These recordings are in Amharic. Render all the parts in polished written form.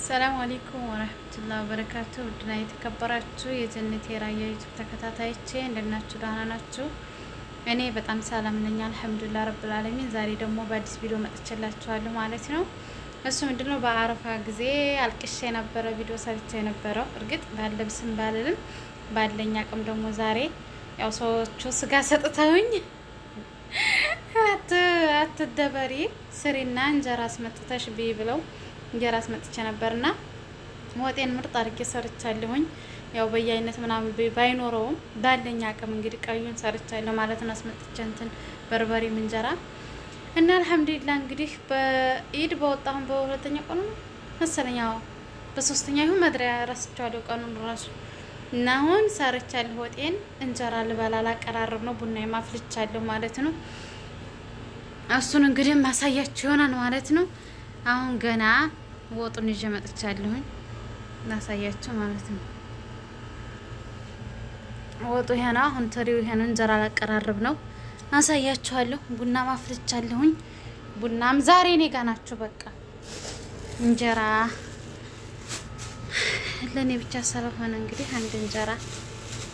ሰላም አለይኩም ወራህመቱላሂ ወበረካቱ። ውድና የተከበራችሁ የጀነት የራያ ዩቲዩብ ተከታታዮቼ እንደናችሁ ደህና ናችሁ? እኔ በጣም ሰላም ነኝ አልሐምዱሊላህ ረብል ዓለሚን። ዛሬ ደግሞ በአዲስ ቪዲዮ መጥቼላችኋለሁ ማለት ነው። እሱ ምንድነው በአረፋ ጊዜ አልቅሼ የነበረ ቪዲዮ ሰርቼ የነበረው። እርግጥ ባለብስም ባልልም ባለኝ አቅም ደግሞ ዛሬ ያው ሰዎቹ ስጋ ሰጥተውኝ አትደበሪ ስሪና እንጀራ አስመጥተሽ ብይ ብለው እንጀራ አስመጥቼ ነበርና ወጤን ምርጥ አድርጌ ሰርቻለሁኝ። ያው በየአይነት ምናምን ባይኖረውም ባለኝ አቅም እንግዲህ ቀዩን ሰርቻለሁ ማለት ነው። አስመጥቼ እንትን በርበሬም እንጀራ እና አልሐምዱሊላህ እንግዲህ በኢድ በወጣሁን በሁለተኛ ቀኑ መሰለኝ በሶስተኛ ይሁን መድሪያ ረስቻለሁ ቀኑን ራሱ እና አሁን ሰርቻለሁ። ወጤን እንጀራ ልበላ ላቀራረብ ነው። ቡና ማፍልቻለሁ ማለት ነው። እሱን እንግዲህ ማሳያችሁ ይሆናል ማለት ነው። አሁን ገና ወጡን ይዤ መጥቻለሁኝ ላሳያችሁ ማለት ነው። ወጡ ይሄ ነው። አሁን ትሪው ይሄ ነው። እንጀራ ላቀራረብ ነው አሳያችኋለሁ። ቡና ማፍልቻለሁኝ። ቡናም ዛሬ እኔ ጋር ናችሁ። በቃ እንጀራ ለኔ ብቻ ስለሆነ እንግዲህ አንድ እንጀራ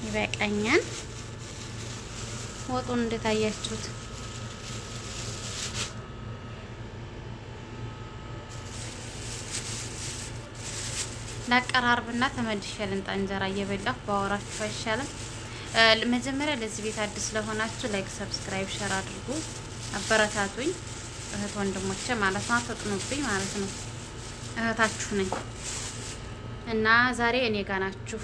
ይበቃኛል። ወጡን እንዴት አያችሁት? ላቀራርብና ተመልሼ ልምጣ። እንጀራ እየበላሁ ባወራችሁ አይሻልም? መጀመሪያ ለዚህ ቤት አዲስ ስለሆናችሁ ላይክ፣ ሰብስክራይብ፣ ሼር አድርጉ። አበረታቱኝ እህት ወንድሞቼ ማለት ነው። አትጥኑብኝ ማለት ነው። እህታችሁ ነኝ እና ዛሬ እኔ ጋር ናችሁ።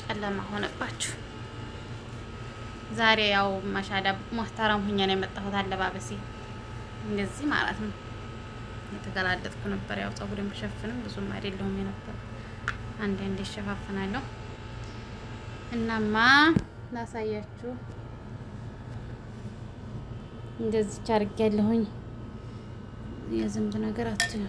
ጨለማ ሆነባችሁ። ዛሬ ያው ማሻዳ ሙህተረም ሁኜ ነው የመጣሁት። አለባበሴ እንደዚህ ማለት ነው። የተገላለጥኩ ነበር። ያው ጸጉሬን ብሸፍንም ብዙም አይደለሁም የነበር አንዴ ይሸፋፍናለሁ። እናማ ላሳያችሁ እንደዚህ ቻርጌያለሁኝ። የዝንብ ነገር አትዩ።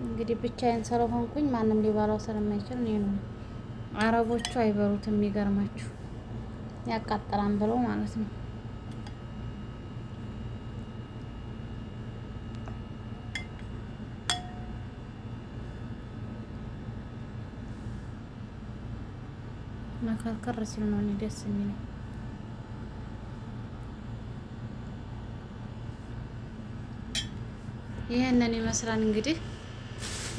እንግዲህ ብቻዬን ስለሆንኩኝ ማንም ሊባላው ስለማይችል ነው። አረቦቹ አይበሩትም። የሚገርማችሁ ያቃጥላን ብለው ማለት ነው። መከርከር ሲል ነው እኔ ደስ የሚለኝ። ይሄንን ይመስላል እንግዲህ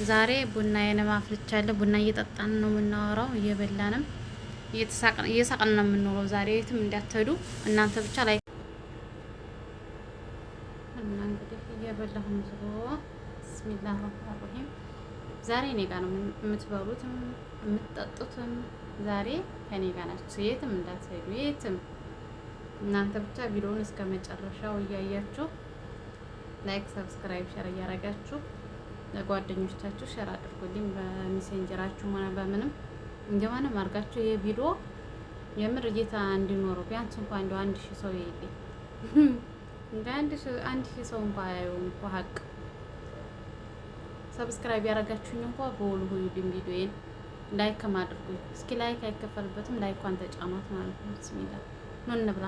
ዛሬ ቡናዬን ማፍልቻለሁ። ቡና እየጠጣን ነው የምናወራው፣ እየበላንም እየሳቅን ነው የምንውለው። ዛሬ የትም እንዳትሄዱ እናንተ ብቻ ላይ እና እንግዲህ እየበላሁ ነው ዝሮ ቢስሚላህ ረህማን ረሂም። ዛሬ እኔ ጋር ነው የምትበሉትም የምትጠጡትም። ዛሬ ከኔ ጋር ናችሁ። የትም እንዳትሄዱ የትም። እናንተ ብቻ ቪዲዮውን እስከ መጨረሻው እያያችሁ ላይክ፣ ሰብስክራይብ፣ ሼር እያረጋችሁ ለጓደኞቻችሁ ሼር አድርጉልኝ። በሜሴንጀራችሁ ሆነ በምንም እንደማንም አድርጋችሁ ይሄ ቪዲዮ የምር እይታ እንዲኖረው ቢያንስ እንኳን እንደው 1000 ሰው ይይልኝ እንደ 1000 ሰው እንኳን ያዩን እኮ ሀቅ ሰብስክራይብ ያረጋችሁኝ እንኳን በሁሉ ሁሉም ቪዲዮዬን ላይክ ማድርጉኝ። እስኪ ላይክ አይከፈልበትም። ላይኳን ተጫኗት ማለት ነው። ቢስሚላህ ኑ እንብላ።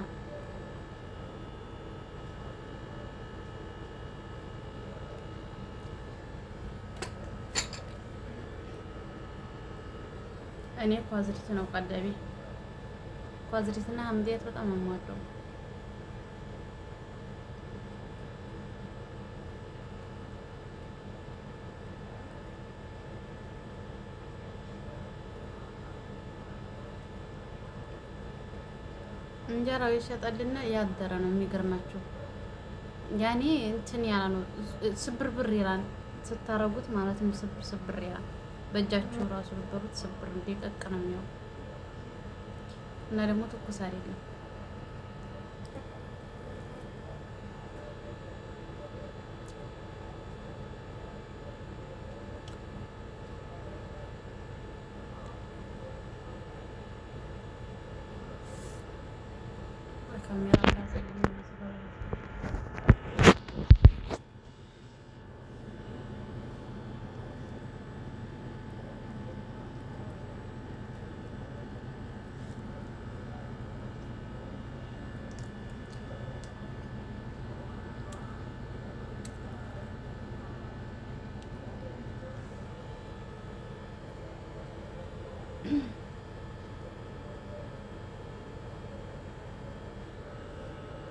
እኔ ኳዝሪት ነው ቀለቤ። ኳዝሪትና ሀምዲያት በጣም የምወደው። እንጀራው የሸጠልና ያደረ ነው። የሚገርማችሁ ያኔ እንትን ያለ ነው። ስብርብር ይላል ስታረጉት ማለት ነው። ስብር ይላል። በእጃችሁ ራሱ ልበሩት ስብር እንዲቀቅ ነው የሚያው እና ደግሞ ትኩስ አይደለም። ካሜራ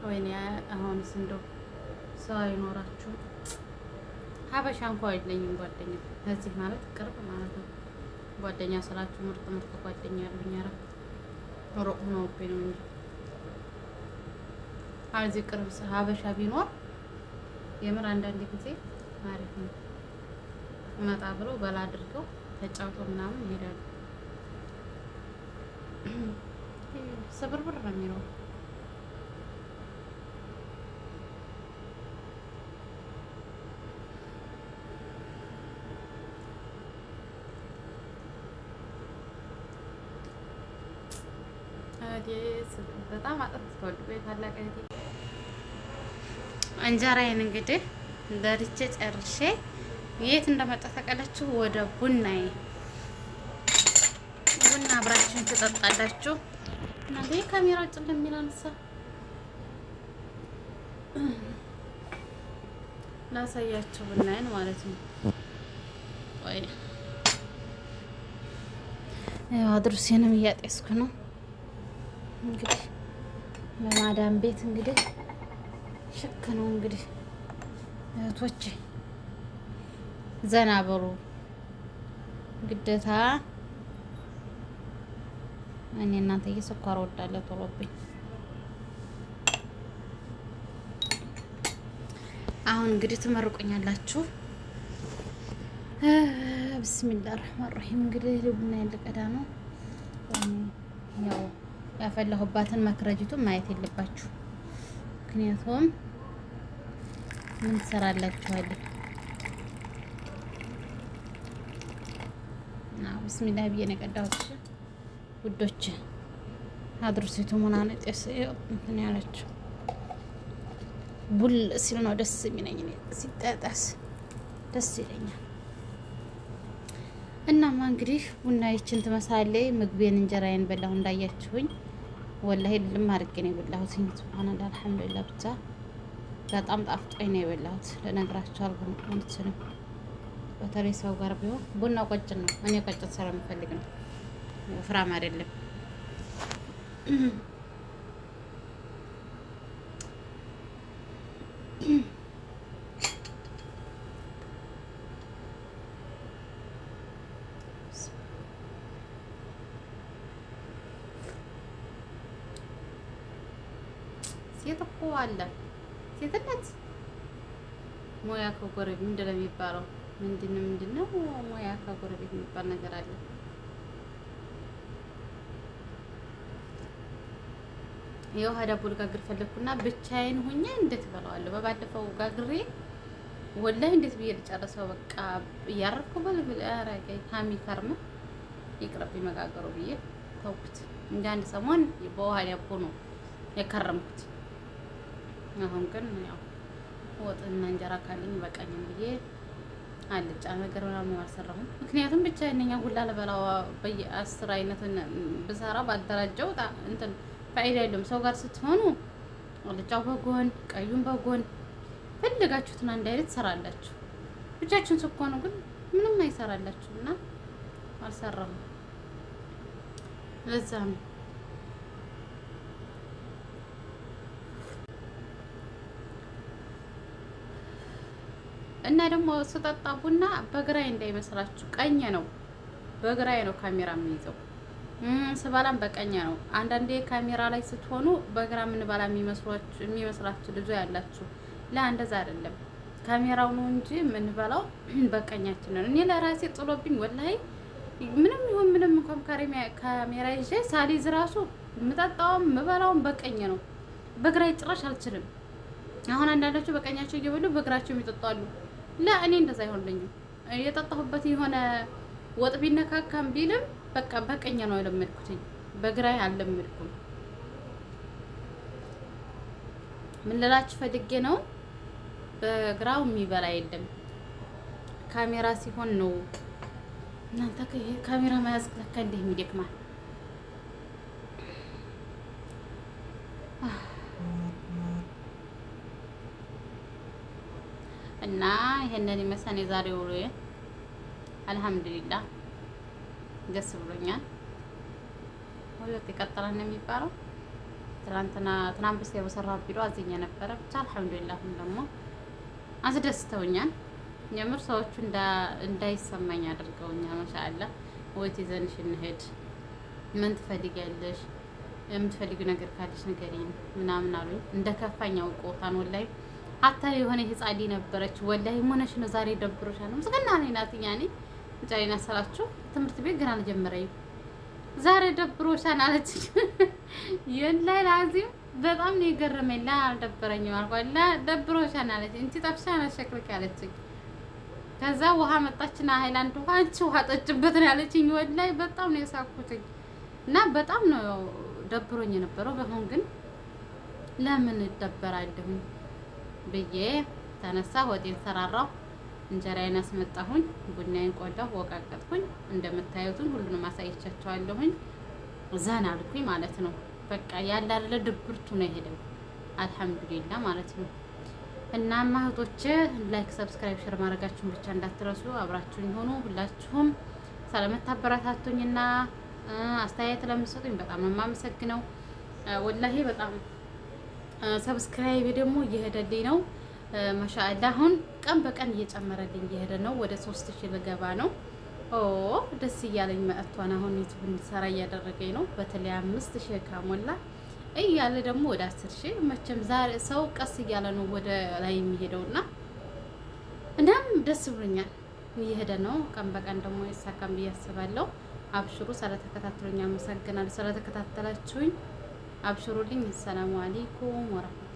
ወይኔ አሁንስ እንደው ሰው አይኖራችሁ። ሀበሻ እንኳን የለኝም ጓደኛ እዚህ ማለት ቅርብ ማለት ነው። ጓደኛ ስላችሁ ምርጥ ምርጥ ጓደኛ ያሉኝ ኧረ ሩቅ ሆነውብኝ ነው እንጂ እዚህ ቅርብ ሀበሻ ቢኖር የምር አንዳንድ ጊዜ አሪፍ ነው። መጣ ብለው በላ አድርገው ተጫውተው ምናምን ይሄዳሉ። ስብርብር ነው የሚለው። በጣም አጥፍቷል ታላቅ እህቴ። እንጀራዬን እንግዲህ በልቼ ጨርሼ የት እንደመጣ ተቀለችው ወደ ቡናዬ። ቡና አብራችሁን ትጠጣላችሁ። እናንተ የካሜራ ጭል የሚላንሳ ላሳያችሁ ቡናዬን ማለት ነው። ወይ አድሩሴንም እያጤስኩ ነው እንግዲህ በማዳም ቤት እንግዲህ ሽክ ነው እንግዲህ እህቶቼ ዘና በሩ ግዴታ። እኔ እናንተ እየሰኳር ወዳለሁ ቶሎብኝ። አሁን እንግዲህ ትመርቁኛላችሁ። ብስሚላህ ረህማን ረሂም። እንግዲህ ቡና ያለቀዳ ነው። ያው ያፈላሁባትን መክረጅቱን ማየት የለባችሁ፣ ምክንያቱም ምን ትሰራላችኋለሁ። ብስሚላህ ብዬ ነው የቀዳሁት ውዶች። አድርሲቱ ምናምን ጤስ እንትን ያለችው ቡል ሲል ነው ደስ የሚለኝ። ሲጠጣስ ደስ ይለኛል። እናማ እንግዲህ ቡና ይችን ትመስላለች። ምግቤን እንጀራዬን በላሁ እንዳያችሁኝ። ወላሂ ልም አድርጌ ነው የበላሁት። ሱብሃንአላህ አልሐምዱሊላህ። ብቻ በጣም ጣፍጦኝ ነው የበላሁት። ለነግራችሁ አልችልም። በተለይ ሰው ጋር ቢሆን ቡና ቆጭን ነው። እኔ ቆጭን ስለምፈልግ ነው፣ ፍራም አይደለም። ሴት እኮ አለ ሴትነት ሙያ ከጎረቤት ምንድን ነው የሚባለው? ምንድን ነው ሙያ ከጎረቤት የሚባል ነገር አለ። የውሃ ዳቦ ልጋግር ፈለግኩና ብቻዬን ሁኜ እንዴት እበላዋለሁ? በባለፈው ጋግሬ ወላሂ እንዴት ብዬ ልጨርሰው? በቃ እያረፍኩ በልብላራገኝ ሀሚ ከርመ ይቅረብ መጋገሩ ብዬ ተውኩት። እንደ አንድ ሰሞን በውሃ ዳቦ ነው የከረምኩት። አሁን ግን ያው ወጥና እንጀራ ካለኝ በቃኝም ብዬ አልጫ ነገር ምናምን አልሰራሁም። ምክንያቱም ብቻዬን ነኝ። ሁላ ለበላው በየ10 አይነትን ብሰራ ባደራጀው እንትን ፋይዳ የለውም። ሰው ጋር ስትሆኑ አልጫው በጎን ቀዩን በጎን ፈልጋችሁትን አንድ አይነት ትሰራላችሁ። ብቻችሁን ስትሆኑ ግን ምንም አይሰራላችሁ እና አልሰራሁም። ለዛ ነው እና ደግሞ ስጠጣ ቡና በግራዬ እንዳይመስላችሁ ቀኝ ነው። በግራዬ ነው ካሜራ የሚይዘው። ስበላም በቀኝ ነው። አንዳንዴ ካሜራ ላይ ስትሆኑ በግራ ምን ባላ የሚመስላችሁ ልጆ ያላችሁ ለአንደዛ አይደለም። ካሜራው ነው እንጂ ምን በላው በቀኛችን ነው። እኔ ለራሴ ጥሎብኝ ወላሂ ምንም ይሁን ምንም እንኳን ካሜራ ይዤ ሳሊዝ ራሱ የምጠጣውም የምበላውም በቀኝ ነው። በግራዬ ጭራሽ አልችልም። አሁን አንዳንዶቹ በቀኛቸው እየበሉ በግራቸው የሚጠጣሉ። ለእኔ እንደዛ አይሆንልኝም። የጠጣሁበት የሆነ ወጥ ቢነካካም ቢልም በቃ በቀኝ ነው የለመድኩትኝ፣ በግራዬ አልለመድኩም። ምን ልላችሁ ፈልጌ ነው፣ በግራው የሚበላ የለም። ካሜራ ሲሆን ነው። እናንተ ካሜራ መያዝ ለካ እንዲህ የሚደክማል። እና ይሄንን ይመስላል የዛሬው ውሎዬ። አልሐምዱሊላህ ደስ ብሎኛል። ወይስ ይቀጥላል ነው የሚባለው? ትናንት በስቲያ በሰራሁት ቪዲዮ አዝኜ ነበረ። ብቻ አልሐምዱሊላህ ደግሞ አስደስተውኛል። የምር ሰዎቹ እንዳይሰማኝ አድርገውኛል። ማሻአላህ ወይት ይዘንሽ እንሂድ፣ ምን ትፈልጊያለሽ? የምትፈልጊው ነገር ካለሽ ንገሪኝ ምናምን አሉኝ። እንደከፋኝ አውቀውታን ወላሂ አታ የሆነ ህፃን ልጅ ነበረች። ወላሂ ሆነሽ ነው ዛሬ ደብሮሻል? ምስጋና ነኝ ናት ያኔ ጫይና ሰላችሁ ትምህርት ቤት ገና አልጀመረኝም። ዛሬ ደብሮሻል አለች። የላይ ላዚም በጣም ነው የገረመኝ። ላ አልደበረኝም አልኳት። ላ ደብሮሻል አለች። እንቺ ጠፍሻና ሸክልክ አለችኝ። ከዛ ውሃ መጣችና ሃይላንድ ውሃ አንቺ ውሃ ጠጭበት ነው ያለችኝ። ወላሂ በጣም ነው የሳኩትኝ እና በጣም ነው ደብሮኝ የነበረው። በአሁን ግን ለምን እደበራለሁኝ ብዬ ተነሳ። ወጤን ሰራራሁ፣ እንጀራዬን አስመጣሁኝ፣ ቡናዬን ቆላሁ፣ ወቃቀጥኩኝ። እንደምታዩትን ሁሉንም አሳይቻቸዋለሁኝ። ዘና አልኩኝ ማለት ነው። በቃ ያለ አይደለ ድብርቱ ነው የሄደው። አልሐምዱሊላህ ማለት ነው። እና እህቶቼ ላይክ፣ ሰብስክራይብ፣ ሼር ማድረጋችሁን ብቻ እንዳትረሱ። አብራችሁኝ ሆኑ። ሁላችሁም ስለምታበረታቱኝና አስተያየት ለምትሰጡኝ በጣም ነው የማመሰግነው። ወላሂ በጣም ሰብስክራይብ ደግሞ እየሄደልኝ ነው። ማሻአላ አሁን ቀን በቀን እየጨመረልኝ እየሄደ ነው። ወደ 3000 ልገባ ነው። ደስ እያለኝ መጥቷን አሁን ዩቲዩብ እንድሰራ እያደረገኝ ነው። በተለይ 5000 ካሞላ እያለ ደግሞ ወደ 10000 መቼም ዛሬ ሰው ቀስ እያለ ነው ወደ ላይ የሚሄደውና እናም ደስ ብሎኛል። እየሄደ ነው። ቀን በቀን ደግሞ ይሳካም ብዬ አስባለሁ። አብሽሩ። ስለተከታተሉኝ አመሰግናለሁ። ስለተከታተላችሁኝ አብሽሩልኝ። ሰላም አለይኩም ወራህመቱላህ